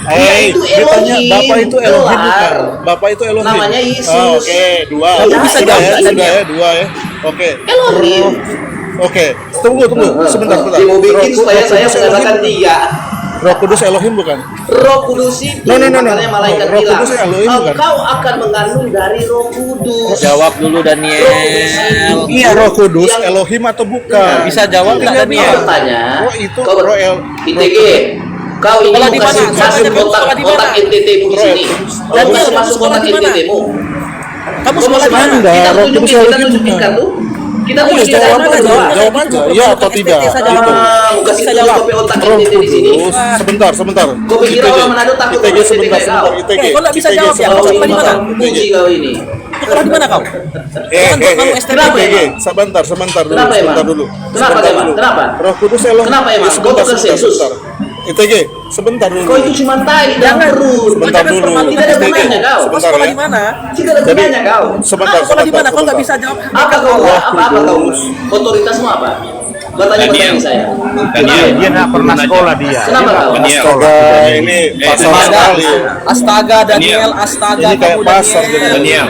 Itu Elohim. Bapak itu Elohim bukan? Bapak itu Elohim. Namanya Yesus. Oke, dua. Bisa Sudah ya, jawab, sudah ya, dua ya. Oke. Elohim. Oke, tunggu. Sebentar. Dia mau bikin supaya saya Kudus mengatakan Elohim. 3. Roh Kudus Elohim bukan? Roh Kudus itu, No. makanya malaikat Roh bilang, Kudus Elohim bukan? engkau akan mengandung dari Roh Kudus. Jawab dulu Daniel. Roh Kudus itu Iya, Roh Kudus yang- Elohim atau bukan? Bisa jawab nggak, Kau Daniel? bertanya, Oh, itu kau Roh ITG, kau ini Sekolah di kasih mana? masuk Sekolah di mana? kotak NTT-mu di sini. Daniel, Kau kamu masuk sekolah kotak di mana? NTT-mu. Kamu Kau sekolah masuk di mana? Enggak, Kita Roh Kudus tunjukin Elohim kan tuh. Kita Iya, tunjukin jawab kan aja, tuh. jawab aja. Iya atau tidak? Bisa Gitu. jawab. Bukan Bisa situ jawab. kopi otak Roh NTT di sini. Kudus. Sebentar. Kau pikir orang Manado takut ITG sama sebentar. NTT kau? ITG. Kau nggak bisa jawab, ya? Kau Sekolah ini di mana? puji kau ini. Sekolah di mana kau? Kamu STB. Kenapa ITG. emang? Sebentar dulu. Kenapa emang? Sebentar dulu. Kenapa Sebentar emang? dulu. Kenapa? Roh Kudus Elohim. Kenapa emang? Sebentar, Kau bukan Yesus. sebentar. ITG, sebentar dulu. Kau itu cuma tai dan perut. Sebentar Jangan dulu. formalin Tidak ada STB. gunanya kau. Kau Sebentar sekolah ya. di mana? Tidak ada Jadi, gunanya kau. Sebentar. Sekolah di mana? Kau nggak bisa jawab. Apa kau? Roh Apa kau? Kudus. Otoritasmu apa? Bertanya pertanyaan saya. Dia nggak pernah sekolah dia. Kenapa kau? Astaga, ini pasal sekali. Astaga Daniel, astaga Ini kayak kamu pasar Daniel. Daniel,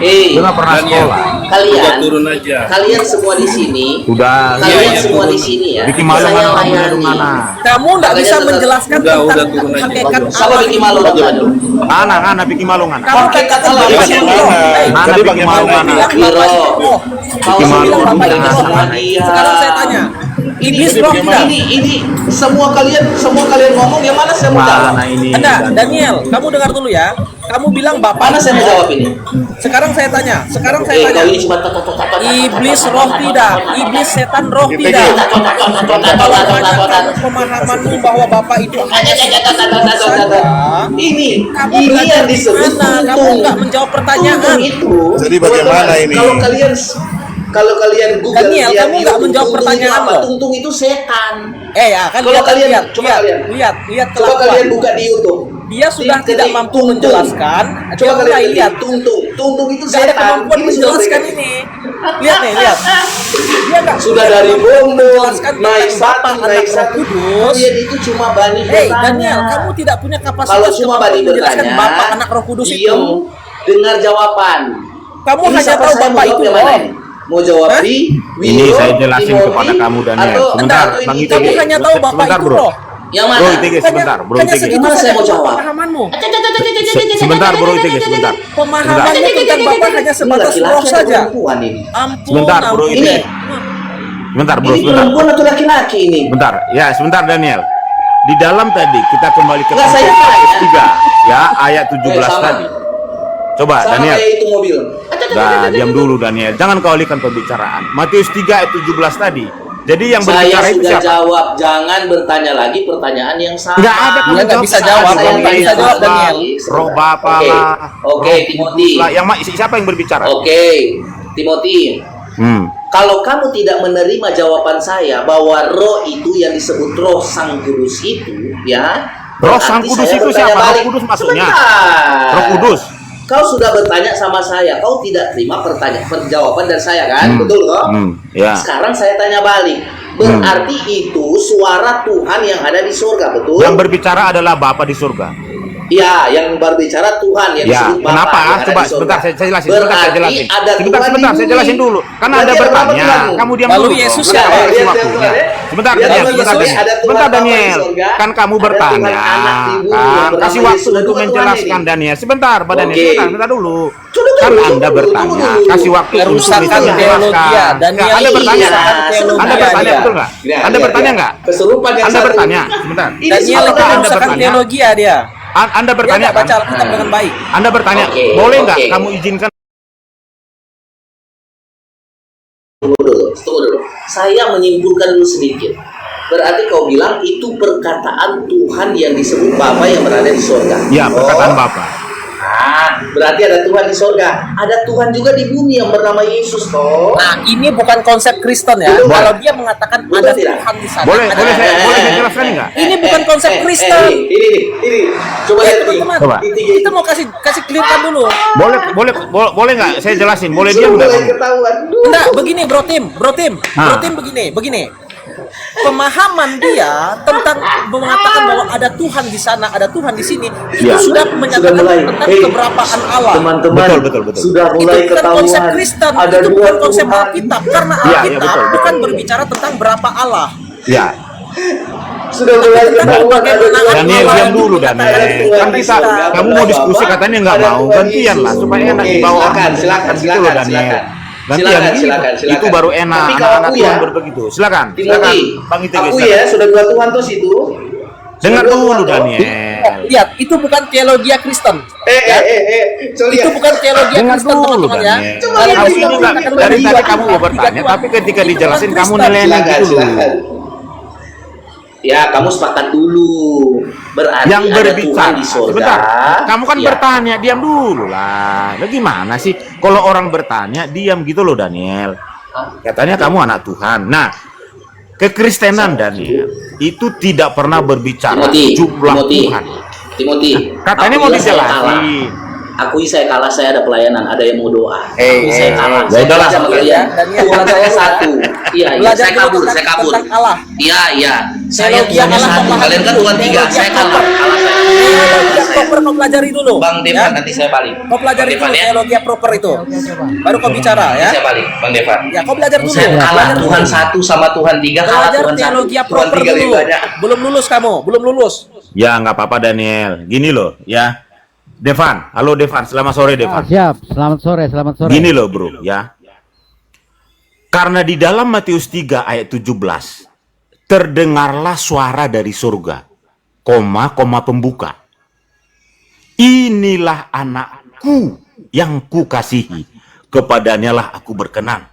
Eh, dia nggak pernah sekolah. kalian, turun aja. kalian semua di sini, Udah, kalian semua di sini ya. bikin malu Saya mana kamu layani. dari mana? Kamu nggak bisa Makanya menjelaskan udah tentang turun aja. hakikat Siapa Allah. bikin malu Manado? Anak bikin malu kan? Kamu Hakikat katakan Allah Bapak bagaimana? itu roh. Mana Jadi bikin malu bagaimana? mana? Bilang Biro. Bapak itu roh. Kau Bikin malu bilang Bapak dia. itu sama dia. Sekarang saya tanya, iblis Jadi roh bagaimana? tidak? Ini semua kalian ngomong yang mana saya mau jawab? Mana ini? Anda, Daniel, kamu dengar dulu ya. Kamu bilang Bapak Mana saya mau jawab ini? Sekarang saya tanya. Sekarang saya Kau tanya. ini cuma tata. Iblis roh tidak, iblis setan roh tidak. Kalau hanya kamu pemahamanmu bahwa Bapak itu hanya saja, Ini kamu ini belajar yang di disebut mana? Kamu tuntung. nggak menjawab pertanyaan. Tuntung itu. Jadi bagaimana ini? Kalau kalian Google Daniel, lihat kamu nggak itu, menjawab tuntung pertanyaan itu apa? loh. Tuntung itu setan. Ya kan Kalau kalian- coba lihat Coba kelakuan. kalian buka di YouTube. Dia sudah Ketik tidak mampu tuntung. menjelaskan. Coba Dia mulai kalian lihat. tuntung. Tuntung itu Gak ada setan. kemampuan Ini sudah menjelaskan beda. ini. Lihat nih, lihat. Dia nggak Sudah punya dari kemampuan bonbon menjelaskan naik tentang satu, Bapak, naik anak satu. Roh Kudus. Kalian itu cuma bani Hei bertanya. Daniel, kamu tidak punya kapasitas Kalau cuma untuk bani menjelaskan bertanya, Bapak anak Roh Kudus diem, itu. dengar jawaban. Kamu Ini hanya siapa tahu saya Bapak mau itu jawab yang mana roh. ini? Mau jawab Hah? di Ini Wiro, saya jelasin Timothy, kepada kamu, Daniel. atau Sebentar, atau Bang ini? ITG. Kamu hanya tahu Bapak Sebentar, itu bro. roh. Yang mana? Bro ITG sebentar, bro Hanya ITG. segitu Gimana saya saja mau jawab? pemahamanmu. Sebentar, bro ITG, sebentar. Pemahamanmu tentang Bapak hanya Ini sebatas laki-laki roh atau saja. perempuan ini? Ampun, Sebentar, bro, ampun. Ini Sebentar, bro, ini sebentar. perempuan atau laki-laki ini? Bentar, ya sebentar Daniel. Di dalam tadi kita kembali ke Nggak, saya Matius tanya. 3 ya ayat 17 sama. tadi. Coba Sama Daniel. kayak itu mobil. Nah, diam dulu Daniel. Jangan kau alihkan pembicaraan. Matius 3 ayat 17 tadi. Jadi yang Saya berbicara itu sudah siapa? jawab. Jangan bertanya lagi pertanyaan yang sama. Nggak ada, kamu Dia nggak jawab bisa saat jawab, saya kamu nggak tanya bisa jawab, apa? Daniel. Roh Bapa Oke. lah. Oke, Roh Timothy. Kudus lah. Siapa yang berbicara? Oke, Timothy. Kalau kamu tidak menerima jawaban saya bahwa roh itu yang disebut roh Sang Kudus itu, ya. Roh berarti Sang Kudus saya itu bertanya siapa? Roh balik. Kudus maksudnya? Sebentar. Roh Kudus. Kau sudah bertanya sama saya, kau tidak terima jawaban dari saya kan? Betul kok? Ya. Sekarang saya tanya balik. Berarti itu suara Tuhan yang ada di surga, betul? Yang berbicara adalah Bapa di surga. Ya, yang berbicara Tuhan yang Ya, disebut Bapa kenapa? yang ada Coba di surga. sebentar saya jelasin. Berarti Sebentar saya jelasin. ada Sebentar, Tuhan sebentar di saya bumi. jelasin dulu. Karena Berarti Anda ada berapa bertanya, Tuhan? kamu diam Lalu dulu. Yesus Bro. siapa? Kasih Lihat, waktunya. lihat, Sebentar, lihat, Daniel, Yesus, sebentar, Daniel. ada Tuhan Sebentar, Bapa di Daniel. surga, Kan kamu ada bertanya. Tuhan Anak di bumi yang Kan bernama kasih Yesus. waktu Sudah untuk dua Tuhan menjelaskan, ini. Daniel. Sebentar, Pak Daniel. Oke. Sebentar dulu. Sudah, Kan tunggu, Anda tunggu, bertanya, tunggu. kasih waktu untuk Kerusakan menjelaskan. teologi ya, Daniel. Nggak, Anda bertanya. Kerusakan teologi Anda bertanya ya. betul nggak? Lihat, Anda lihat, bertanya lihat. nggak? Kesurupan yang Anda satu. bertanya, sebentar. Ini Daniel apakah itu Anda kerusakan bertanya? teologi ya dia. Anda Dia bertanya nggak baca kan? Alkitab dengan baik. Anda bertanya, Oke, boleh nggak oke. kamu izinkan? Tunggu dulu. Saya menyimpulkan dulu sedikit. Berarti kau bilang itu perkataan Tuhan yang disebut Bapa yang berada di surga. Ya, perkataan Bapa. Berarti ada Tuhan di surga. Ada Tuhan juga di bumi yang bernama Yesus, toh. Nah, ini bukan konsep Kristen ya. Betul. Kalau dia mengatakan Betul ada tidak? Tuhan di sana. Boleh, ada boleh saya Tuhan. jelaskan nggak? Ini bukan konsep Kristen. Ini. Coba Ya, lihat nih. teman-teman, Coba. kita mau kasih clearkan dulu. Boleh nggak saya jelasin? Boleh Sudah diam nggak? mulai kamu? ketahuan. Enggak, begini bro tim Ah. begini. pemahaman dia tentang mengatakan bahwa ada Tuhan di sana, ada Tuhan di sini, itu Ya. sudah menyatakan mulai. tentang Hey, keberapaan Allah. Teman-teman, Betul. sudah mulai Itu bukan konsep ketahuan. Kristen, Ada itu dua bukan konsep Tuhan. Alkitab, karena Ya, Alkitab betul. bukan berbicara tentang berapa Allah. Ya, Sudah mulai ketahuan. Ada dua Daniel Tuhan. diam dulu Ada Daniel. Tuhan Kan di kita, surga, kamu mau diskusi Bapak. katanya nggak Ada mau, Tuhan gantian lah Yesus. supaya enak Oke, dibawa. silakan, Gitu loh, Daniel. Gantian gitu. Itu baru enak. Tapi kalau Anak-anak aku Tuhan ya, berbegitu. Silakan, Timothy, Bang Ite. aku ya sudah dua Tuhan tuh situ. Dengar Sudah dua dulu Tuhan, toh. Daniel. Lihat, itu bukan teologia Kristen. Sorry Itu ya. bukan teologia Dengar Kristen, dulu teman-teman ya. Daniel. Coba Kalau lihat Kamu Kristen ini nggak, mengatakan dari bahwa tadi Tuhan kamu mau Tuhan, bertanya, tiga tapi Tuhan. ketika Itu dijelasin bukan kamu Kristen. nilainya gitu loh. Silakan. Ya, kamu sepakat dulu. Berarti Yang ada berbicara, Tuhan di surga. sebentar, kamu kan Ya. bertanya, diam dulu lah. Lah gimana sih kalau orang bertanya diam gitu loh Daniel. Katanya kamu anak Tuhan. Nah, kekristenan Daniel itu tidak pernah berbicara jumlah Tuhan. Timothy, Katanya mau dijelasin. Akui saya kalah, saya ada pelayanan, ada yang mau doa. Akui saya kalah. Ya Saya udahlah. kalah sama kalian. Daniel. Tuhan saya satu. Iya, Belajar saya dulu kabur, tentang- saya kabur. tentang Allah. Iya. Saya Teologi Tuhan Allah satu. pemahaman. Kalian kan Tuhan tiga. Teologi Saya kalah. proper. Kalah saya. Teologi Saya. proper kau pelajari dulu. Bang ya. Devan, nanti saya balik. Kau pelajari Bang dulu Devan, ya. teologi proper itu. Baru kau bicara Nanti ya. saya balik, Bang Devan. Ya, kau belajar dulu. Saya kalah Belajar dulu. Tuhan satu sama Tuhan tiga, kalah Belajar Tuhan satu. teologi Tuhan proper tiga lebih dulu. banyak. Belum lulus kamu, belum lulus. Ya nggak apa-apa Daniel. Gini loh ya. Devan, halo Devan, selamat sore Devan. Siap, selamat sore. Gini loh bro ya. Karena di dalam Matius 3 ayat 17 terdengarlah suara dari surga, koma pembuka. Inilah anakku yang kukasihi, kepadanya lah aku berkenan.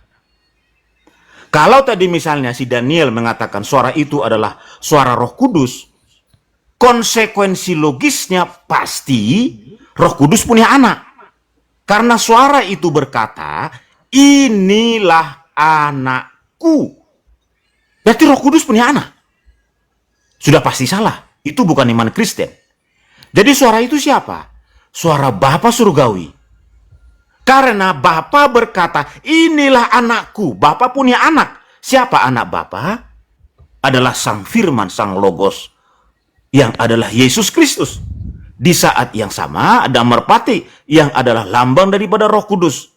Kalau tadi misalnya si Daniel mengatakan suara itu adalah suara Roh Kudus, konsekuensi logisnya pasti Roh Kudus punya anak. Karena suara itu berkata, inilah anakku. Berarti Roh Kudus punya anak. Sudah pasti salah. Itu bukan iman Kristen. Jadi suara itu siapa? Suara Bapa Surgawi. Karena Bapa berkata, inilah anakku. Bapa punya anak. Siapa anak Bapa? Adalah Sang Firman, Sang Logos, yang adalah Yesus Kristus. Di saat yang sama ada merpati yang adalah lambang daripada Roh Kudus.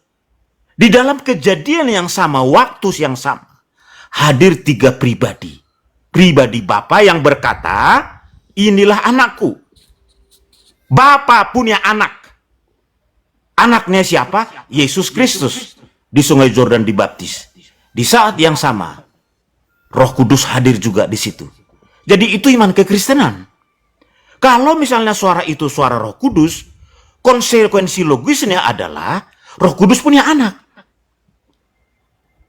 Di dalam kejadian yang sama, waktu yang sama, hadir tiga pribadi. Pribadi Bapa yang berkata, inilah anakku. Bapa punya anak. Anaknya siapa? Yesus Kristus. Di Sungai Yordan dibaptis. Di saat yang sama, Roh Kudus hadir juga di situ. Jadi itu iman kekristenan. Kalau misalnya suara itu suara Roh Kudus, konsekuensi logisnya adalah Roh Kudus punya anak.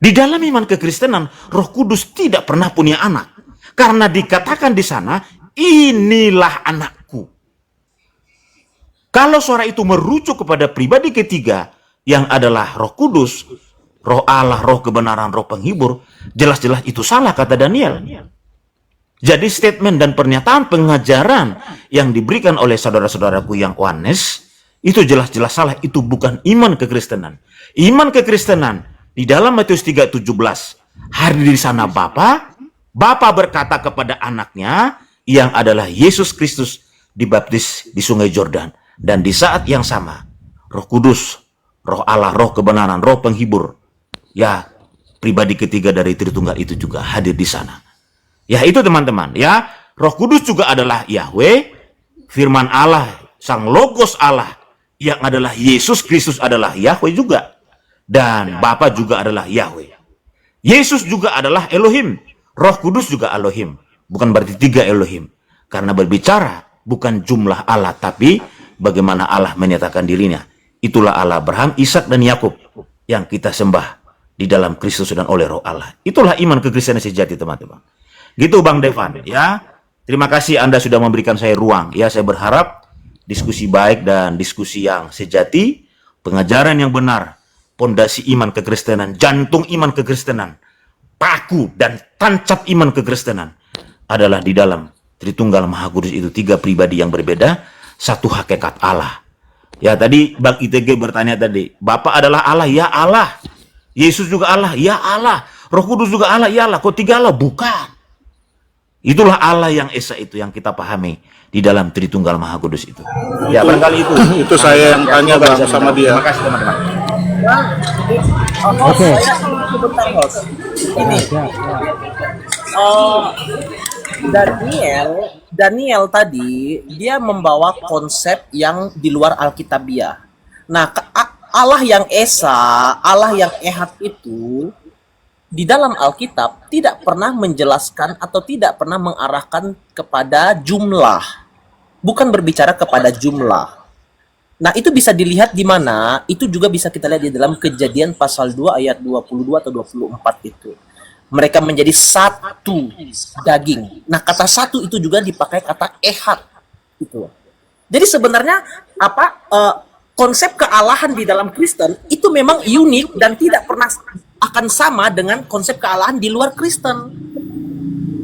Di dalam iman kekristenan, Roh Kudus tidak pernah punya anak. Karena dikatakan di sana, inilah anakku. Kalau suara itu merujuk kepada pribadi ketiga, yang adalah Roh Kudus, Roh Allah, Roh kebenaran, Roh penghibur, jelas-jelas itu salah kata Daniel. Jadi statement dan pernyataan pengajaran yang diberikan oleh saudara-saudaraku yang Oanes, itu jelas-jelas salah. Itu bukan iman kekristenan. Iman kekristenan di dalam Matius 3:17, hadir di sana Bapa. Bapa berkata kepada anaknya yang adalah Yesus Kristus dibaptis di Sungai Yordan. Dan di saat yang sama, Roh Kudus, Roh Allah, Roh kebenaran, Roh penghibur, ya pribadi ketiga dari Tritunggal itu juga hadir di sana. Ya itu teman-teman ya, Roh Kudus juga adalah Yahweh, firman Allah, Sang Logos Allah, yang adalah Yesus Kristus adalah Yahweh juga. Dan Bapa juga adalah Yahweh. Yesus juga adalah Elohim. Roh Kudus juga Elohim. Bukan berarti tiga Elohim. Karena berbicara bukan jumlah Allah, tapi bagaimana Allah menyatakan dirinya. Itulah Allah Abraham, Ishak dan Yakub yang kita sembah di dalam Kristus dan oleh Roh Allah. Itulah iman kekristenan sejati teman-teman. Gitu Bang Devan ya. Terima kasih Anda sudah memberikan saya ruang. Ya, saya berharap diskusi baik dan diskusi yang sejati, pengajaran yang benar, pondasi iman kekristenan, jantung iman kekristenan, paku dan tancap iman kekristenan adalah di dalam Tritunggal Maha Kudus itu, tiga pribadi yang berbeda, satu hakikat Allah. Ya tadi Bang ITG bertanya tadi, Bapa adalah Allah, ya Allah. Yesus juga Allah, ya Allah. Roh Kudus juga Allah, ya Allah. Kok tiga Allah? Bukan. Itulah Allah yang Esa itu yang kita pahami di dalam Tritunggal Maha Kudus itu. Ya, barangkali itu. Itu saya yang tanya Bang sama dia. Terima kasih teman-teman. Oke. Sebentar, Host. Ini. Daniel tadi dia membawa konsep yang di luar Alkitabiah. Nah, Allah yang Esa, Allah yang Ehad itu di dalam Alkitab tidak pernah menjelaskan atau tidak pernah mengarahkan kepada jumlah. Bukan berbicara kepada jumlah. Nah, itu bisa dilihat di mana? Itu juga bisa kita lihat di dalam Kejadian pasal 2 ayat 22 atau 24 itu. Mereka menjadi satu daging. Nah, kata satu itu juga dipakai kata ehad itu. Jadi sebenarnya konsep kealahan di dalam Kristen itu memang unik dan tidak pernah akan sama dengan konsep kealahan di luar Kristen.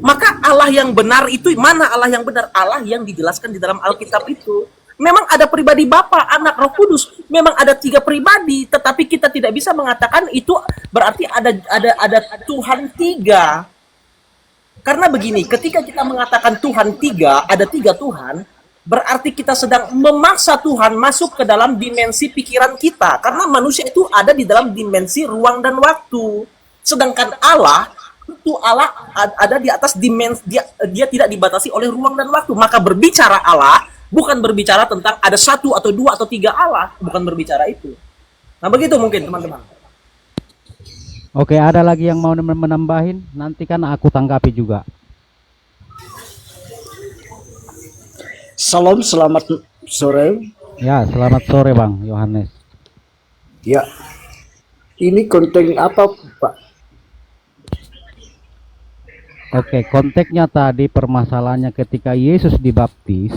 Maka Allah yang benar itu, mana Allah yang benar? Allah yang dijelaskan di dalam Alkitab itu. Memang ada pribadi Bapa, Anak, Roh Kudus. Memang ada 3 pribadi, tetapi kita tidak bisa mengatakan itu berarti ada Tuhan 3. Karena begini, ketika kita mengatakan Tuhan 3, ada 3 Tuhan, berarti kita sedang memaksa Tuhan masuk ke dalam dimensi pikiran kita. Karena manusia itu ada di dalam dimensi ruang dan waktu. Sedangkan Allah, itu Allah ada di atas dimensi, dia tidak dibatasi oleh ruang dan waktu. Maka berbicara Allah, bukan berbicara tentang ada 1 atau 2 atau 3 Allah. Bukan berbicara itu. Nah begitu mungkin teman-teman. Oke, ada lagi yang mau menambahin? Nanti kan aku tanggapi juga. Salam, selamat sore. Ya, selamat sore Bang Yohanes. Ya, ini konten apa Pak? Oke, konteksnya tadi permasalahannya ketika Yesus dibaptis,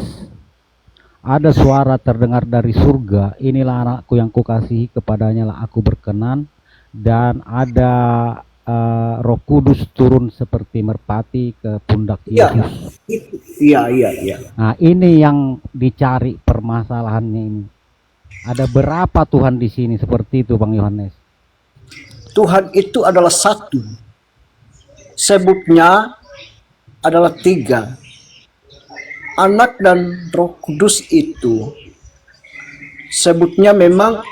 ada suara terdengar dari surga, inilah anakku yang kukasihi, kepadanya lah aku berkenan, dan ada Roh Kudus turun seperti merpati ke pundak Yesus. Iya. Nah, ini yang dicari permasalahannya ini. Ada berapa Tuhan di sini seperti itu Bang Yohanes? Tuhan itu adalah 1. Sebutnya adalah 3. Anak dan Roh Kudus itu sebutnya memang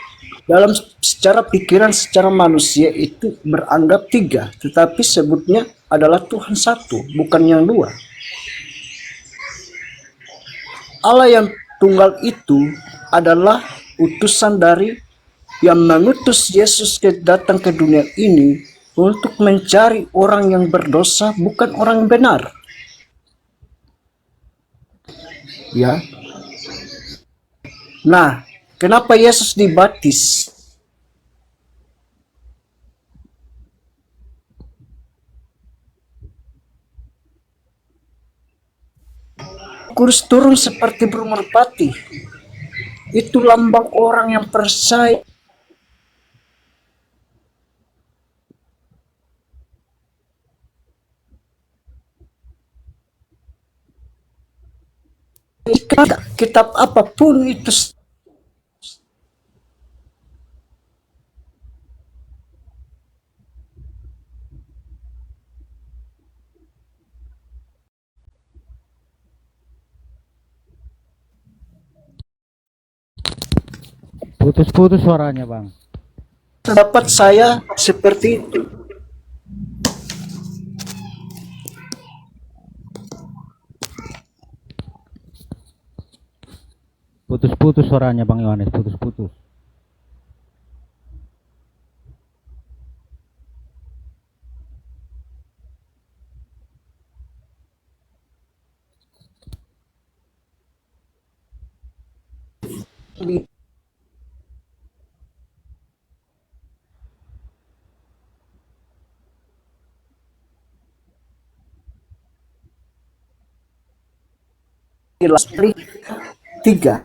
dalam secara pikiran, secara manusia itu beranggap 3, tetapi sebutnya adalah Tuhan 1, bukan yang 2. Allah yang tunggal itu adalah utusan dari yang mengutus Yesus datang ke dunia ini untuk mencari orang yang berdosa, bukan orang benar. Ya. Nah, kenapa Yesus dibaptis? Kudus turun seperti burung merpati. Itu lambang orang yang percaya. Kitab apapun itu Putus-putus suaranya Bang. pendapat saya seperti itu. Putus-putus suaranya Bang Yohanes, putus-putus. Jelas 3.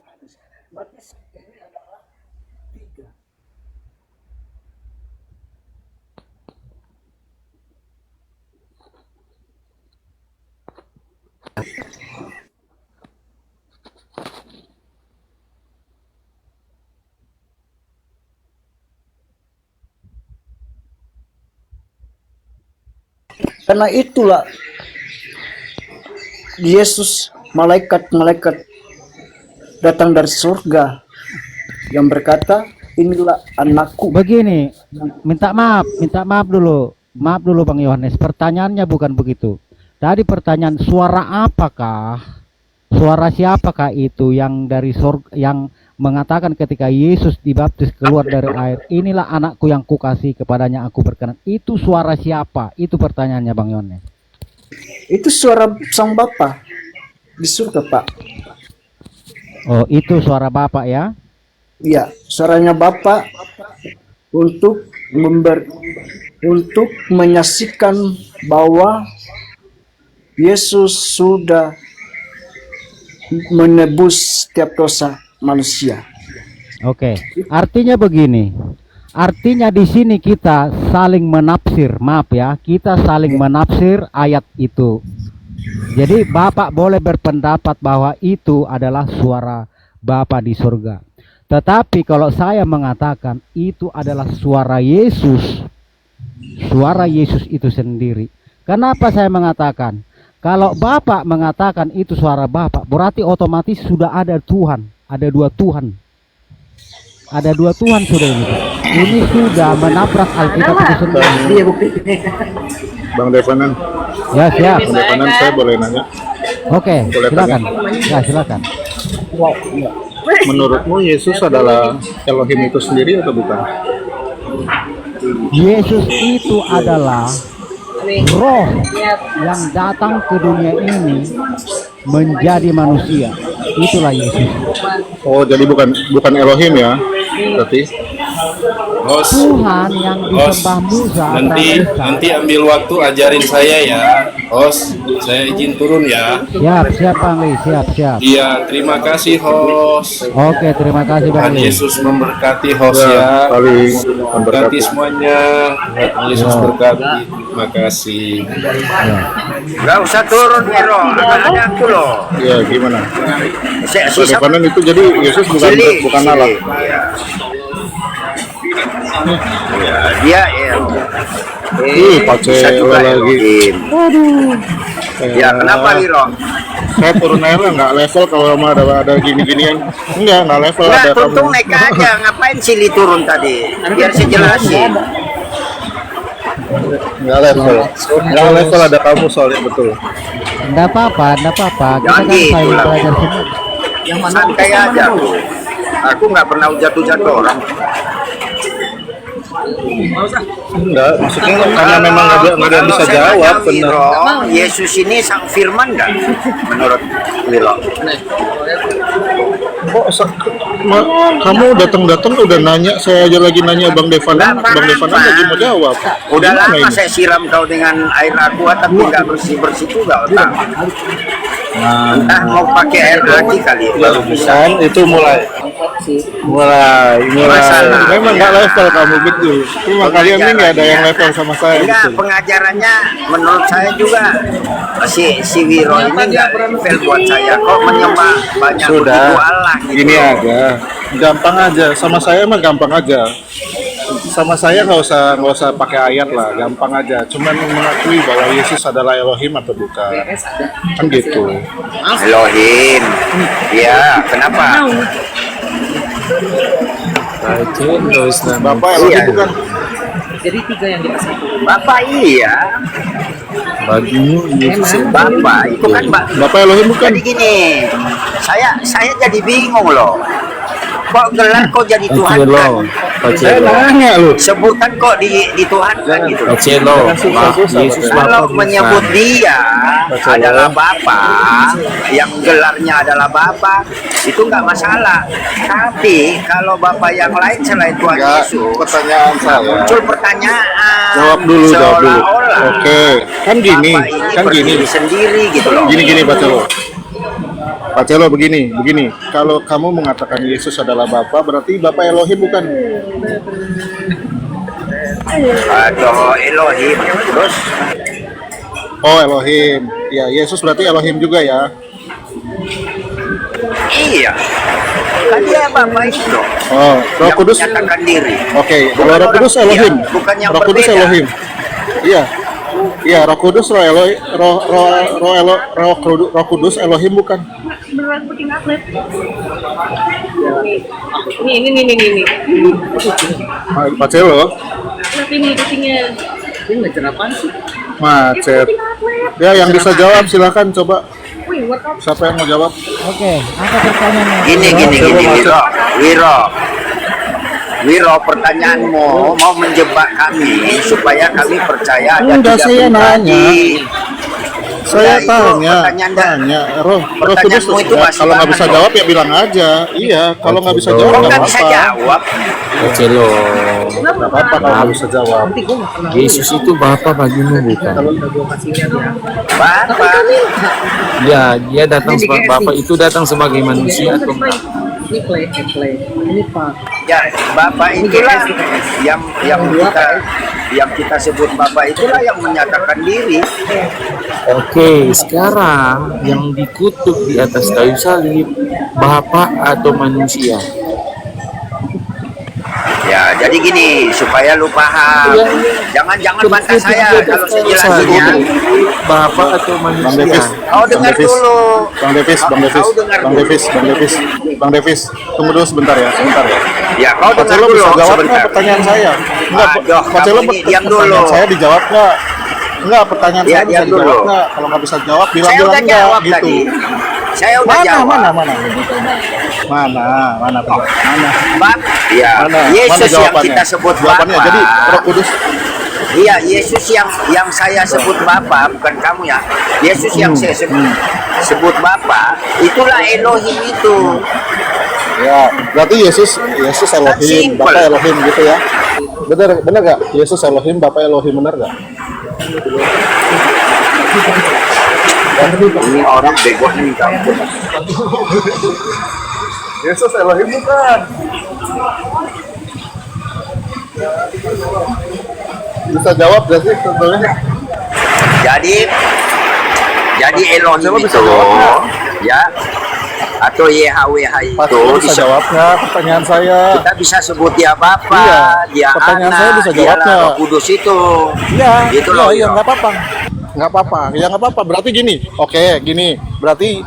Karena itulah Yesus, malaikat-malaikat datang dari surga yang berkata, inilah anakku. Begini, minta maaf dulu. Maaf dulu Bang Yohanes, pertanyaannya bukan begitu. Tadi pertanyaan suara apakah? Suara siapakah itu yang dari surga, yang mengatakan ketika Yesus dibaptis keluar dari air, inilah anakku yang kukasih, kepadanya aku berkenan. Itu suara siapa? Itu pertanyaannya Bang Yohanes. Itu suara sang Bapa di surga, Pak. Oh, itu suara Bapak ya? Ya, suaranya Bapa untuk menyaksikan bahwa Yesus sudah menebus setiap dosa manusia. Oke, artinya begini. Artinya di sini kita saling menafsir, maaf ya, kita saling menafsir ayat itu. Jadi Bapak boleh berpendapat bahwa itu adalah suara Bapa di surga. Tetapi kalau saya mengatakan itu adalah suara Yesus itu sendiri. Kenapa saya mengatakan? Kalau Bapak mengatakan itu suara Bapak, berarti otomatis sudah ada Tuhan, ada dua Tuhan. Ada dua Tuhan sudah ini. Ini sudah menabrak Alkitab itu sendiri. Bang Devanan, Ya siap. Bang Devanan, saya boleh nanya? Oke, silakan. Ya silakan. Menurutmu Yesus adalah Elohim itu sendiri atau bukan? Yesus itu adalah roh yang datang ke dunia ini menjadi manusia. Itulah Yesus. Oh, jadi bukan Elohim ya? Berarti Host, Tuhan yang disembah Musa. nanti ambil waktu ajarin saya ya, host. Saya izin turun ya. Siap Bang Li, siap. Iya, terima kasih host. Oke, terima kasih Bang Tuhan Li. Yesus memberkati host ya. paling Berkati semuanya. Tuhan Yesus berkati. Terima kasih. Gak usah turun Miro, ada aku loh. ya gimana? Si Bang Devanan itu jadi Yesus bukan Allah. Ya, dia Pace bisa juga lagi. Elohim. Ya, kenapa Miro? Saya turun aja lah, nggak level kalau sama ada gini-ginian. Nggak level ada Enggak, tuntung naik aja. Ngapain Sili turun tadi? Biar saya jelasin. Nggak level ada kamu soalnya betul. Enggak apa-apa. Kita Jangan kan gitu saling lah. belajar semua. Santai aja aku. Aku nggak pernah jatuh-jatuh orang. Enggak, maksudnya karena memang nggak ada yang bisa jawab benar. Miro, Yesus ini sang firman nggak? Menurut Miro. Kok kamu datang udah nanya, saya aja lagi nanya Bang Devanan lagi mau jawab. Udah Gimana lama ini? saya siram kau dengan air aqua tapi nggak bersih juga otak. Entah mau pakai air lagi kali baru bisa. Kan itu mulai Masalah. memang nggak level kamu betul. Cuma kalian ini nggak ada yang level sama saya Enggak, gitu. pengajarannya menurut saya juga si Wiro ini nggak level buat saya. Kok menyembah banyak Sudah, begitu Allah gitu. gini aja, gampang aja. Sama saya mah gampang aja. Sama saya nggak usah pakai ayat lah, gampang aja. Cuman mengakui bahwa Yesus adalah Elohim atau bukan, kan gitu. Elohim. Iya, kenapa? Bapak Elohim Iya. bukan? Bapak iya. Bagimu Yesus. Bapak itu kan Bapak Elohim bukan? Jadi gini, saya jadi bingung loh. Kok gelar kok jadi Tuhan kan? Saya nanya lu. Sebutan kok dituhankan gitu. Yesus Kalau menyebut dia adalah Bapa, yang gelarnya adalah Bapa, itu nggak masalah. Tapi kalau Bapa yang lain selain Tuhan Yesus, Pertanyaan saya. muncul pertanyaan. Jawab dulu. Seolah-olah Oke, kan gini, Bapa ini berdiri sendiri gitu loh. Gini Pak Celo begini. Kalau kamu mengatakan Yesus adalah Bapa, berarti Bapa Elohim bukan? Aduh, Elohim. Terus Oh Elohim. Ya Yesus berarti Elohim juga ya. iya. Kan dia Bapa itu. Oh, Roh Yang Kudus. menyatakan diri. Oke, kalau Bukan Roh Kudus orang- Elohim. iya, bukan yang Roh Kudus berbeda. Elohim. Iya. Iya, Roh Kudus, Roh Kudus, Elohim bukan? Beneran putih atlet. Ini. Pak Celo, Lihat ini kucingnya. Ini ngajar apaan sih? macet. Ya, yang bisa jawab silakan coba. Wih, workout. Siapa yang mau jawab? Oke, angkat pertanyaannya. Gini, Wiro, pertanyaanmu mau menjebak kami supaya kami percaya ada Enggak, tiga saya pribadi. nanya. Saya Itu tanya, pertanyaan Roh Kudus. pertanyaanmu itu Ya, masih kalau nggak bisa banget, jawab ya bilang aja. Iya, kalau nggak bisa jawab Kok nggak nggak bisa apa-apa. jawab? Celo, Nggak apa-apa kalau nggak bisa jawab. Yesus itu Bapa bagimu bukan? Bapak, Ya, dia datang Bapa itu datang sebagai manusia atau enggak? Ini play. Ini Pak. ya Bapak itulah yang kita sebut Bapak itulah yang menyatakan diri. Oke, sekarang yang dikutuk di atas kayu salib, Bapa atau manusia? Ya, jadi gini supaya lu paham. Jangan bantah saya kalau saya jelasin ya. Bapa atau Bang manusia? Devis, Kau dengar dulu. Bang Devis, tunggu dulu sebentar ya. Ya, kau Pak dengar Celo dulu bisa jawab nggak sebentar. pertanyaan saya? Enggak, Aduh, Pak Celo, kamu ini diam dulu. pertanyaan saya dijawab nggak? Enggak, pertanyaan Ya, saya bisa diam dulu. dijawab nggak? Kalau nggak bisa jawab, Saya bilang udah enggak jawab gitu. tadi. Saya udah jawab. Mana? Bap, ya, Mana Yesus yang jawabannya? kita sebut Jawabannya, Bapa. jadi Roh Kudus. Iya, Yesus yang saya sebut Bapa, bukan kamu ya. Yesus yang saya sebut Bapa, itulah Elohim itu. Ya, berarti Yesus Elohim, Simple. Bapak Elohim gitu ya. Bener nggak? Yesus Elohim, Bapak Elohim, bener nggak? Ini orang bego nih kamu. Yesus Elohim bukan. Bisa jawab gak sih sebetulnya? Jadi Elohim Coba bisa itu jawab nggak? ya atau YHWH Pak itu Celo bisa jawab nggak pertanyaan saya? kita bisa sebut dia Bapa, Iya, dia pertanyaan saya Anak, bisa dia jawab nggak? Roh Kudus itu. Iya, Gitu loh, iya, Yo. nggak apa-apa. Ya nggak apa-apa. Berarti gini, gini. Berarti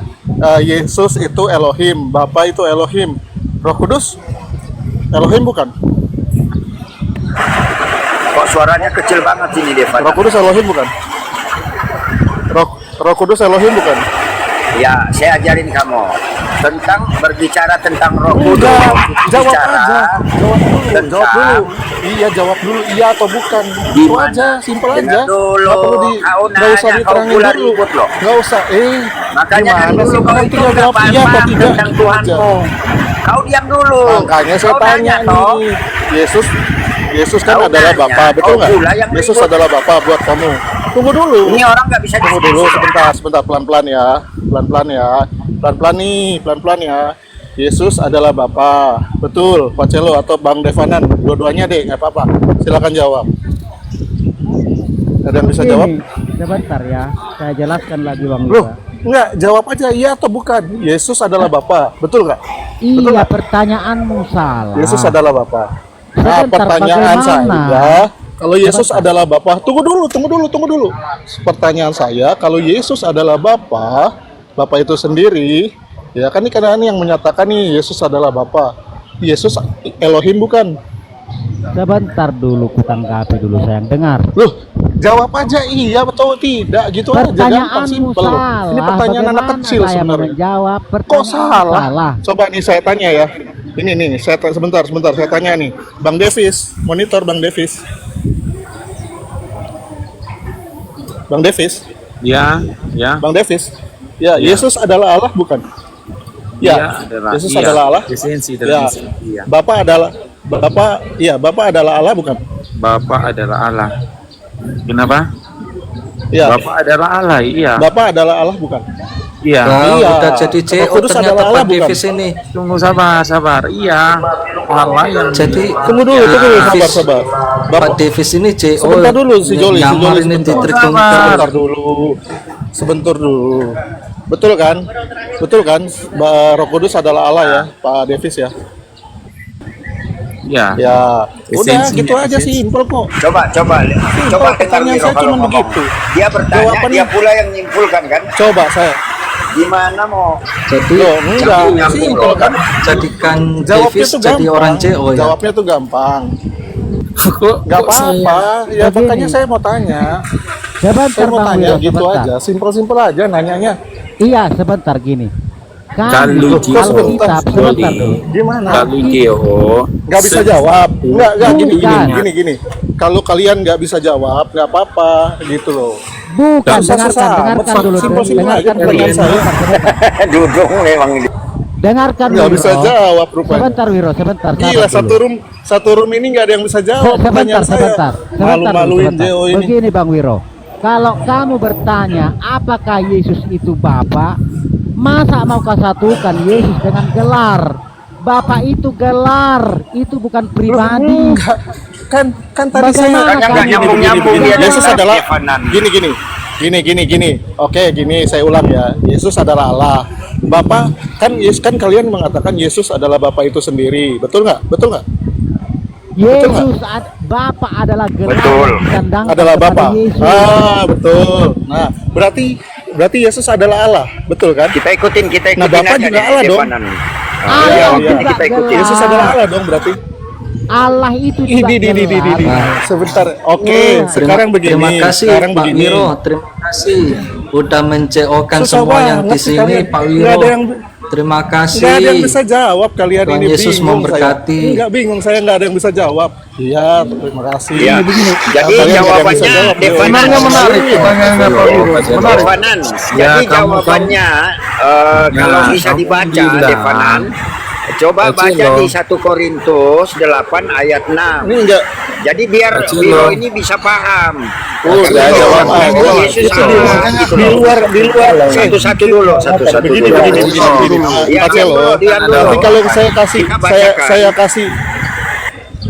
Yesus itu Elohim, Bapa itu Elohim, Roh Kudus Elohim bukan? Kok suaranya kecil banget ini Devan? Roh Kudus Elohim bukan? Roh Kudus Elohim bukan? Ya, saya ajarin kamu tentang berbicara tentang Roh Kudus. Udah, jawab Bicara aja. Jawab dulu. tentang Iya, jawab dulu. Iya atau bukan? Itu Gimana? aja, simpel aja. Dengar dulu. Nggak perlu Kau nggak usah nanya, kau diterangin pula dulu. ribut loh. Nggak usah. Makanya dari Gimana dulu sih? kau Kan itu tinggal nggak jawab iya atau paham tidak. tentang Gitu aja. Tuhanmu. Kau diam dulu. Makanya saya Kau tanya toh. nih, Yesus kan Kau adalah nanya, Bapa, betul kau nggak? pula yang Yesus ribut. adalah Bapa buat kamu. Tunggu dulu. Ini orang nggak bisa Tunggu dulu diskusi. sebentar, pelan-pelan ya. Pelan-pelan ya. Yesus adalah Bapa. Betul, Pak Celo atau Bang Devanan, dua-duanya deh, nggak apa-apa. Silakan jawab. Ada yang bisa jawab? Sebentar ya, saya jelaskan lagi Bang Loh, Yuda. enggak, jawab aja iya atau bukan. Yesus adalah Bapa, betul nggak? Betul Iya, nggak? pertanyaanmu salah. Yesus adalah Bapa. Nah, Sebentar, pertanyaan bagaimana? saya, kalau Yesus adalah Bapa, tunggu dulu. Pertanyaan saya, kalau Yesus adalah Bapa, Bapa itu sendiri, ya kan ini karena ini yang menyatakan nih Yesus adalah Bapa. Yesus Elohim bukan? Sebentar dulu, kutanggapi dulu sayang. Dengar. Loh, jawab aja iya atau tidak gitu aja, gampang Pertanyaanmu simpel. salah. Ini pertanyaan anak Bagaimana kecil saya sebenarnya. menjawab Kok pertanyaan salah? Coba nih saya tanya ya. Ini nih, sebentar saya tanya nih. Bang Devis, monitor Bang Devis. Bang Devis, Ya. Bang Devis. Ya, Yesus adalah Allah bukan? Ya, Yesus adalah Allah. Esensi Ya, dari iya. Bapa adalah Allah bukan? Bapa adalah Allah. Kenapa? Ya, Bapa adalah Allah, iya. Bapa adalah Allah bukan? Iya. Iya. Udah jadi Roh CO Kudus ternyata adalah Allah Pak bukan? Davis ini. Tunggu sabar. Iya. Allah yang Jadi Tunggu dulu, Davis- sabar. Pak Davis ini CO. Sebentar dulu, si Joli, nyamar ini di sebentar. Sebentar dulu. Betul kan? Roh Kudus adalah Allah ya, Pak Davis ya. Ya. Ya, udah Esensinya, gitu aja esensi. simpel kok. Coba dengar pertanyaan Wiro saya kalau cuma ngomong. begitu. Dia bertanya, Jawabannya- dia pula yang nyimpulkan kan. Coba saya. Gimana mau? Jadi Loh, enggak, nyambung simpel kan. jadikan Jawabnya Davis tuh jadi gampang. orang CO ya. Jawabnya tuh gampang. Kok Nggak kok saya apa-apa. Ya Begini. makanya saya mau tanya. Sebentar Saya mau Bang tanya Wiro, gitu sebentar. aja. Simpel-simpel aja nanyanya. Iya, sebentar gini. Kalau Gio, Alkitab, sebentar Oli. dulu. Gimana? kalau Gio Nggak bisa jawab. Nggak Bukan. gini. Kalau kalian nggak bisa jawab, nggak apa-apa gitu loh. Bukan, Susah-susah dengarkan amat, dulu. simpel-simpel aja Dengarkan dulu. pertanyaan saya. Dudung memang ini. Dengarkan Nggak Wiro. bisa jawab rupanya. Sebentar Wiro, sebentar. Gila, sabar dulu. satu room ini nggak ada yang bisa jawab pertanyaan Sebentar. saya. Malu-maluin sebentar. Jeo ini. Begini Bang Wiro, kalau kamu bertanya apakah Yesus itu Bapa, masa mau kau satukan Yesus dengan gelar? Bapa itu gelar, itu bukan pribadi. Enggak. Kan tadi Bagaimana saya Kan nggak kamu- nyambung-nyambung Gini, dia Yesus dengan adalah Stefanan. gini. Oke, gini saya ulang ya. Yesus adalah Allah. Bapa kan kalian mengatakan Yesus adalah Bapa itu sendiri. Betul nggak? Yesus Bapa adalah gelar Betul. yang dikandangkan Adalah kepada Bapa. Yesus. Betul. Nah, berarti Yesus adalah Allah. Betul kan? Kita ikutin Nah, Bapak aja juga nih, Allah dong. Stefanan. Allah Iya, juga iya. Kita ikutin. gelar. Yesus adalah Allah dong berarti. Allah itu Ih, juga di. gelar. Sebentar. Oke, sekarang begini. Terima kasih Sekarang Pak begini. Wiro, terima kasih udah menceokan Susah semua yang banget di sih sini kalian. Pak Nggak Wiro. ada yang Terima kasih. nggak ada yang bisa jawab kalian Tuhan ini. Yesus Bingung memberkati. saya. Nggak bingung saya, nggak ada yang bisa jawab. Iya, terima kasih. Iya. Begini. Jadi Kalian nggak ada yang bisa jawabannya jawab. Devanan. Sebenarnya menarik pertanyaannya Pak Wiro. Menarik. Devanan. Ya, Jadi kamu- jawabannya kalau bisa kamu dibaca bilang. Devanan, coba Kecil baca loh. di 1 Korintus 8 ayat 6. Ini enggak. Jadi biar Kecil Wiro loh. ini bisa paham. Udah jawab aja. Yesus Itu Allah, gitu di loh. luar Satu-satu dulu. begini. Iya, Baca loh. diam dulu. Nanti kalau saya kasih Kita bacakan.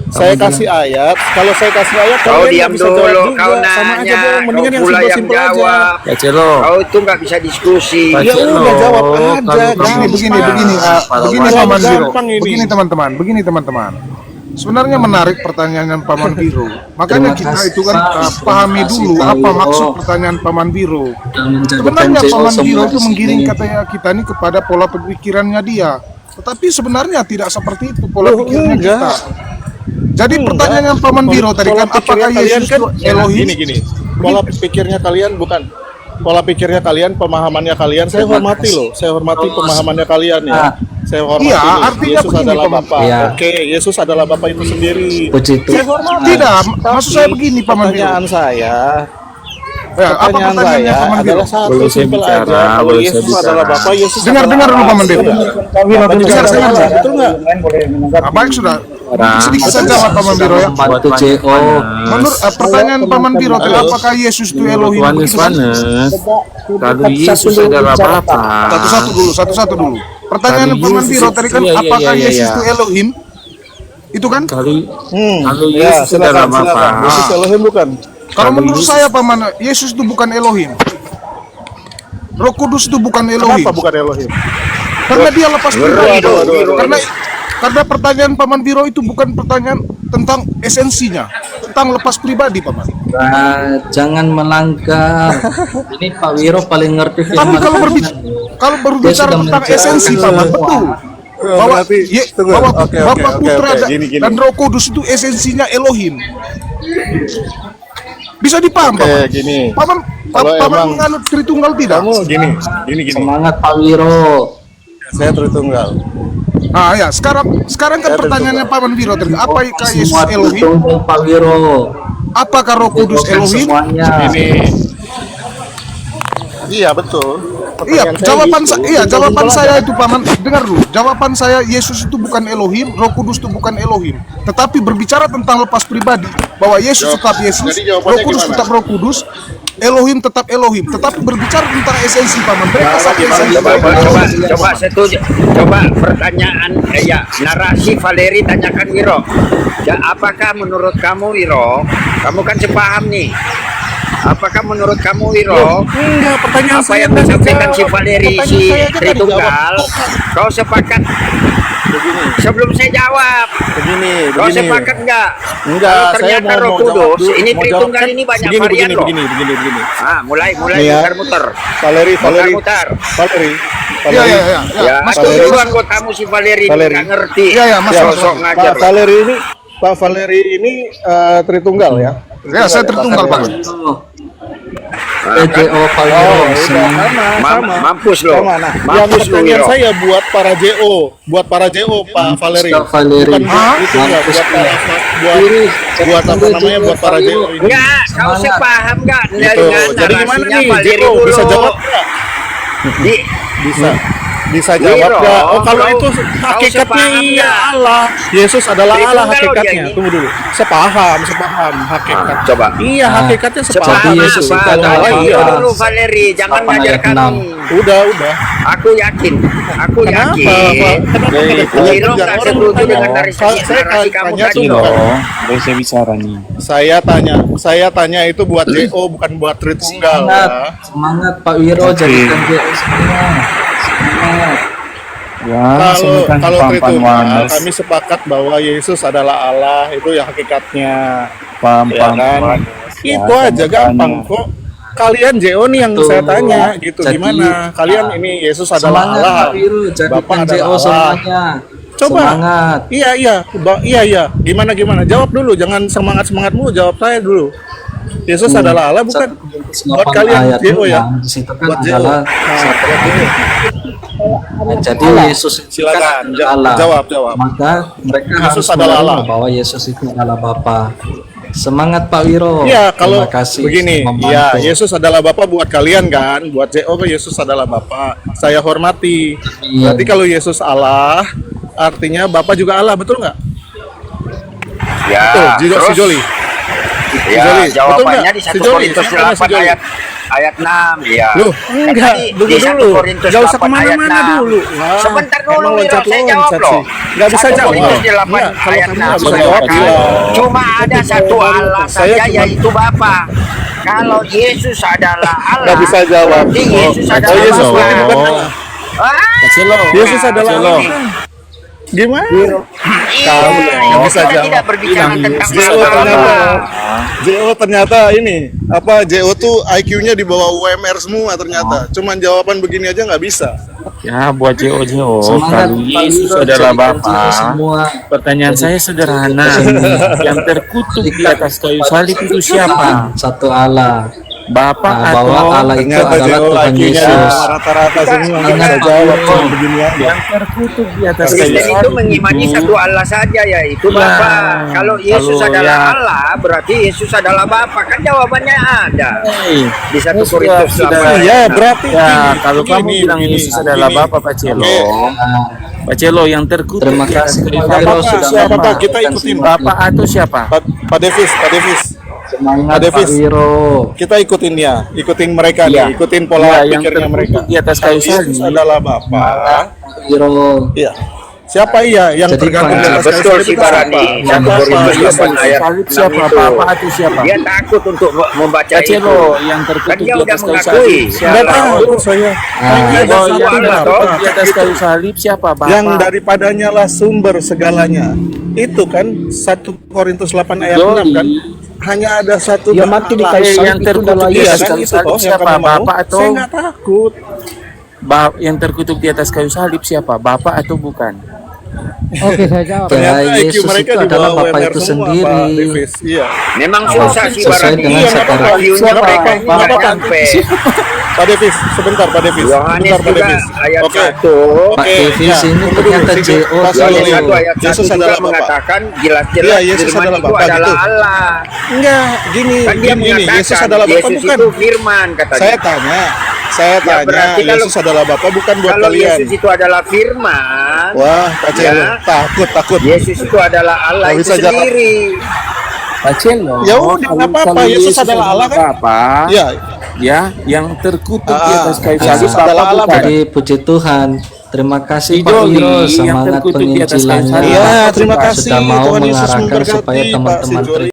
saya kasih ayat, kalau saya kasih ayat Kau kalian diam nggak bisa jawab dulu, juga. kau Sama aja nanya, bohong. kau Mendingan yang pula yang simpel-simpel aja. jawab. Kecelo. Kau itu nggak bisa diskusi. Pak Ya Celo, udah, jawab aja. kalau kamu Begini, begini, Paman Biro. Begini teman-teman. Sebenarnya menarik pertanyaan Paman Biro. Makanya Terima kita kasih, itu kan Pak. Terima pahami kasih, dulu Pak apa Wiro. maksud pertanyaan Paman Biro. Dan menjadikan Sebenarnya CO Paman semua Biro di itu sini. menggiring katanya kita ini kepada pola pemikirannya dia. Tetapi sebenarnya tidak seperti itu pola Loh, pikirnya enggak. kita. Jadi pertanyaan Paman Biro tadi Pola kan pikirnya apakah kalian Yesus kan itu Elohim? gini. Pola pikirnya kalian bukan. Pola pikirnya kalian, pemahamannya kalian, saya Terima hormati kasih. loh. Saya hormati pemahamannya kalian ya. Ah. Saya hormati. Iya, nih. artinya Yesus begini, adalah Paman. Bapa. Iya. Oke, Yesus adalah Bapa itu sendiri. Puji Tuhan. Saya hormati. Tidak, maksud saya begini Paman Biro. Pertanyaan saya, Ya, apa pertanyaan pertanyaannya saya Paman Biro? adalah satu Boleh saya simpel bicara, aja. Kalau boleh Yesus saya adalah bicara. Bapa, Yesus Dengar adalah dulu Allah. Paman Biro. Bapak juga Dengar, adalah dengar. Allah, betul nggak? Nah, baik sudah. Nah, Sedikit saja jawab Paman Biro ya. Membantu CO. Menurut pertanyaan Paman Biro tadi, apakah Yesus itu Elohim? Tuhan Begitu kan? Yesus, kalau Yesus adalah Bapa. Satu-satu dulu. Pertanyaan Kalau Paman Yesus Biro itu- tadi kan iya, iya, apakah iya, Yesus iya. itu Elohim? Itu kan? Kalau Ya, Yesus adalah silakan. Bapa. Yesus Elohim bukan? Kalau Kalau menurut Yesus- saya Paman, Yesus itu bukan Elohim. Roh Kudus itu bukan Elohim. Kenapa bukan Elohim? Karena dia lepas pribadi. Waduh. Karena pertanyaan Paman Biro itu bukan pertanyaan tentang esensinya, tentang lepas pribadi Paman. Nah, jangan melanggar. Ini Pak Wiro paling ngerti Tapi firman kalau Tuhan. berbicara sudah tentang menjelaskan esensi Paman, semua. betul. Bahwa, Berarti, tunggu. bahwa Oke, Bapa oke, Putra oke. Gini. dan Roh Kudus itu esensinya Elohim. Bisa dipaham Oke, Paman? gini. Paman, Kalau Paman emang menganut Tritunggal tidak? Kamu gini. Semangat Pak Wiro. Saya Tritunggal. Ah ya, sekarang kan Saya pertanyaannya Paman Biro tadi, apakah Yesus Semua Elohim? ditunggu Pak Wiro. Apakah Roh Kudus Bukan Elohim? semuanya. Ini. Iya betul. Iya, Pertanyaan saya gitu. jawaban Simpel saya aja. itu Paman, dengar dulu. Jawaban saya Yesus itu bukan Elohim, Roh Kudus itu bukan Elohim. Tetapi berbicara tentang lepas pribadi, bahwa Yesus tetap Yesus, Jadi Roh jawabannya Kudus gimana? tetap Roh Kudus, Elohim tetap Elohim. Tetapi berbicara tentang esensi Paman, mereka satu esensi. Coba setuju. Coba pertanyaan narasi Valeri tanyakan Wiro. Ya, apakah menurut kamu Wiro, kamu kan sepaham nih. Apakah menurut kamu Wiro, Enggak, pertanyaan apa saya yang tadi disampaikan si jawab. Valeri Pertanyaan si saya kan tadi Tritunggal, jawab. kau sepakat? Sebelum saya jawab, kau Begini. sepakat nggak? Enggak, Kalau saya ternyata mau Roh jawab Kudus, dulu. ini Mau Tritunggal jawab kan ini banyak begini, varian loh. begini. Mulai Nih ya. muter-muter. Valeri. Muter-muter. Iya, iya, iya. Ya, Mas itu Valeri. dulu anggotamu si Valeri Valeri. nggak ngerti. Iya, iya, Mas, Sosok Mas. ngajar. Pak Valeri ini Tritunggal ya? Ya, saya Tritunggal, Pak. PJO Pak Wiro, semangat. Mampus lo. Sama. Nah, yang Mampus lo pertanyaan Wiro. saya buat para JO, Pak Valeri. Pak Valeri. Bukan Tritunggal, Mampus, buat apa namanya, buat para JO ini. Enggak, kau sepaham nggak Gitu. dengan Jadi gimana narasinya nih, Valeri JO bisa dulu? jawab nggak? Bisa jawab Wiro, nggak? Oh, kalau kau- itu kau hakikatnya sepaham iya nggak? Allah. Yesus adalah Allah Tritunggal loh dia hakikatnya. ini. Tunggu dulu. Sepaham hakikat. Coba. Iya, hakikatnya sepaham. Sepaham Yesus apa? itu adalah Kau iya. Allah. dulu Valeri, jangan 8 ngajar ayat kami. 6. Udah. Aku yakin. Kenapa, Pak? Kenapa Jadi, tidak punya Wiro kerjaan? nggak Orang setuju tanya. dengan narasi Saya kamu tanya tadi tuh loh. bukan. saya bicara nih. Saya tanya itu buat JO bukan buat Tritunggal Semangat, ya. semangat Pak Wiro, jadikan JO semua. Semangat. Ya, Kalau Tritunggal kami sepakat bahwa Yesus adalah Allah, itu ya hakikatnya. paham, Ya kan? Itu aja gampang kok. Kalian JO nih yang Betul. saya tanya gitu, Jadi, gimana? Kalian ini Yesus adalah Semangat Allah. Pak Wiro, jadikan Bapak JO adalah Allah. semuanya. Coba. Semangat. Iya. Gimana? Jawab dulu, jangan semangatmu, jawab saya dulu. Yesus adalah Allah bukan? Buat kalian ayat JO ya. di situ kan Buat JO. adalah Nah, jadi Yesus itu silakan kan Allah. jawab. Maka mereka Yesus harus adalah menerima Allah. bahwa Yesus itu adalah Bapa. Semangat Pak Wiro. Iya, kalau Terima kasih begini, sudah membantu. ya Yesus adalah Bapa buat kalian kan, buat JO kan Yesus adalah Bapa. Saya hormati. Iya. Berarti kalau Yesus Allah, artinya Bapa juga Allah, betul nggak? Ya, Betul, si Joli. Ya, Joli, jawabannya betul di nggak? 1 Si Joli, Korintus siapa si 8 Joli? ayat 6 ya. Loh, Kan enggak, tadi tunggu di 1 dulu. Korintus Nggak usah 8 ayat kemana-mana 6. dulu. Wah, Sebentar dulu emang Wiro, saya loncat-loncat jawab loh. sih. Nggak bisa 1 jawab. Korintus 8 Nggak, kalau ayat kamu 6 nggak bisa jawab, mengatakan, gila. cuma ada satu Allah Saya saja cuma- yaitu Bapa. Kalau Yesus adalah Allah, Nggak bisa jawab. berarti Yesus Oh, adalah Yesus Bapa. bukan Allah. Ah, Yesus adalah Allah. Gimana? Kamu iya, nggak bisa kita jawab. tidak berbicara tentang JO ternyata ini apa, JO tuh IQ-nya di bawah UMR semua ternyata. Cuman jawaban begini aja nggak bisa. Ya, buat JO. Semangat Kalau Pak Yesus Wiro, adalah jadikan Bapa, JO semua. pertanyaan saya sederhana. Yang terkutuk di atas kayu salib itu siapa? Satu Allah. Bapak Nah, bahwa Allah itu Ternyata adalah JO Tuhan IQ-nya Yesus. rata-rata semua nggak bisa Ingat, jawab. Pak Cuma Wiro. begini aja. Yang terkutuk di atas kayu Kristen itu salib mengimani satu Allah saja yaitu Ya, Bapa. Kalau Yesus kalau adalah ya- Allah, berarti Yesus adalah Bapa. Kan jawabannya ada Hei, di 1 sudah- Korintus sudah- 8. Iya, berarti Ya, gini, kalau kamu gini, bilang gini, Yesus adalah gini. Bapa, Pak Celo. Oke. Pak Celo, yang terkutuk Terima di atas kasih, kayu Pak salib Wiro, itu sudah siapa, Pak? membantu. Kita ikutin. Bapak atau siapa? Pak Devis. Semangat Pak Pak Devis. Wiro. Kita ikutin dia, ikutin mereka Iya. nih, ikutin pola Iya, yang pikirnya mereka. terkutuk di atas kayu salib. Yesus adalah Bapa. Pak Wiro. Iya. Siapa iya yang Jadi, tergantung Pak, di atas kayu betul salib si itu Barani. siapa? Satu Siapa? Korintus Yesus. 8 ayat salib 6 siapa? itu. Bapak atau siapa? Dia takut untuk membaca Pak itu. Celo, yang Kan terkutuk dia di udah atas kayu mengakui. salib Nggak siapa? tahu saya. Dia Oh, satu yang Allah, terkutuk toh. di atas kayu salib siapa? Bapak. Yang daripadanya lah sumber segalanya. Itu kan 1 Korintus 8 ayat 6 kan. Hanya ada satu Dia mati di Allah. kayu salib yang itu terkutuk adalah di Iya atas Yesus. kan kayu itu salib toh yang siapa? kamu mau. Bapak atau Saya nggak takut. yang terkutuk di atas kayu salib siapa? Bapak atau bukan? Oke, saya jawab. Ternyata Ya, IQ Yesus mereka itu di adalah bawah Bapa UMR itu semua, sendiri. Pak Devis. Iya. Memang susah sih Sesuai Barani. dengan Iya, secara View-nya mereka ini Nggak nggak apa-apa. sampai. Pak Devis, sebentar Pak Devis. Yohanes Sebentar Pak juga Devis. ayat Oke. 1. Pak Davis ini tunggu dulu. ternyata Sikit. JO. Pak Yohanes Solo. 1 ayat 1 Yesus juga adalah Bapa. mengatakan Iya, jelas-jelas Yesus firman adalah itu Bapa, adalah gitu. Allah. Enggak, gini, Kan dia gini, mengatakan Yesus adalah Bapa Yesus bukan. itu firman katanya. Saya tanya, berarti kalau- Yesus adalah Bapa bukan buat Kalau kalian. Yesus itu adalah firman, Wah, Pak Celo, Ya. takut. Yesus itu adalah Allah Nggak itu bisa jawab. sendiri. Pak Celo. Ya udah, nggak apa-apa. Yesus adalah Allah kan? Bapak. Iya, Ya, yang terkutuk di atas kayu Yesus salib adalah Bapak Allah, bukan? Jadi puji Tuhan. Terima kasih Pak Idoli Wiro, yang semangat terkutuk di atas kayu penginjilannya. salib. iya, terima Sudah kasih. mau Tuhan Yesus mengarahkan memberkati, supaya Pak teman-teman Sejoli.